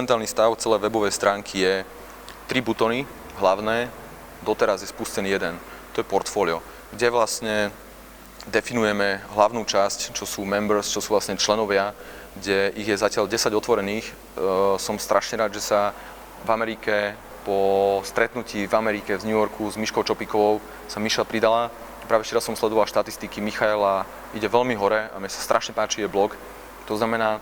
momentálny stav celej webovej stránky je 3 butony hlavné, doteraz je spustený jeden, to je portfólio, kde vlastne definujeme hlavnú časť, čo sú members, čo sú vlastne členovia, kde ich je zatiaľ 10 otvorených. Som strašne rád, že sa v Amerike po stretnutí v Amerike v New Yorku s Miškou Čopikovou sa Miša pridala. Práve včera som sledoval štatistiky Michaela, ide veľmi hore a mne sa strašne páči je blog. To znamená,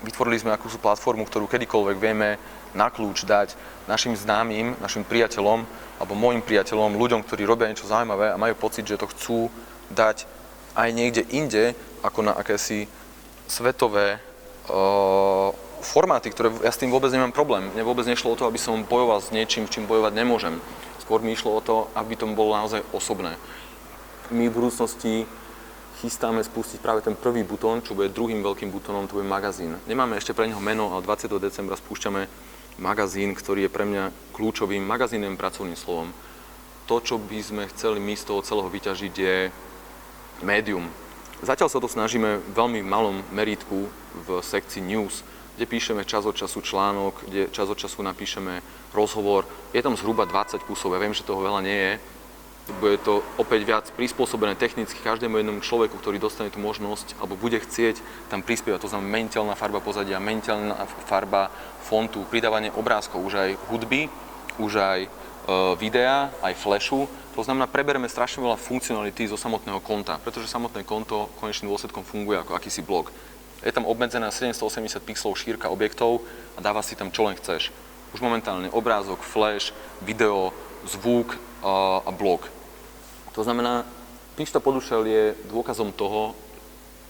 vytvorili sme akúsi platformu, ktorú kedykoľvek vieme na kľúč dať našim známym, našim priateľom alebo mojim priateľom, ľuďom, ktorí robia niečo zaujímavé a majú pocit, že to chcú dať aj niekde inde, ako na akési svetové formáty, ktoré ja s tým vôbec nemám problém. Mne vôbec nešlo o to, aby som bojoval s niečím, v čím bojovať nemôžem. Skôr mi išlo o to, aby to bolo naozaj osobné. My v budúcnosti chystáme spustiť práve ten prvý butón, čo bude druhým veľkým butónom, to bude magazín. Nemáme ešte pre neho meno, ale 20. decembra spúšťame magazín, ktorý je pre mňa kľúčovým magazínem, pracovným slovom. To, čo by sme chceli my z toho celého vyťažiť, je médium. Zatiaľ sa to snažíme v veľmi malom merítku v sekcii news, kde píšeme čas od času článok, kde čas od času napíšeme rozhovor. Je tam zhruba 20 kusov, ja viem, že toho veľa nie je. Bude to opäť viac prispôsobené technicky každému jednomu človeku, ktorý dostane tú možnosť alebo bude chcieť tam prispievať. To znamená meniteľná farba pozadia, meniteľná farba fontu, pridávanie obrázkov, už aj hudby, už aj videa, aj flashu. To znamená, prebereme strašne veľa funkcionality zo samotného konta, pretože samotné konto konečným dôsledkom funguje ako akýsi blog. Je tam obmedzená 780 pixelov šírka objektov a dáva si tam čo len chceš. Už momentálne obrázok, flash, video, zvuk a blog. To znamená, Pišta Podušel je dôkazom toho,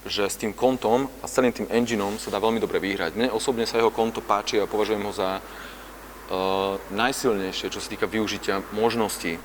že s tým kontom a s celým tým engineom sa dá veľmi dobre vyhrať. Mne osobne sa jeho konto páči a považujem ho za najsilnejšie, čo sa týka využitia možností.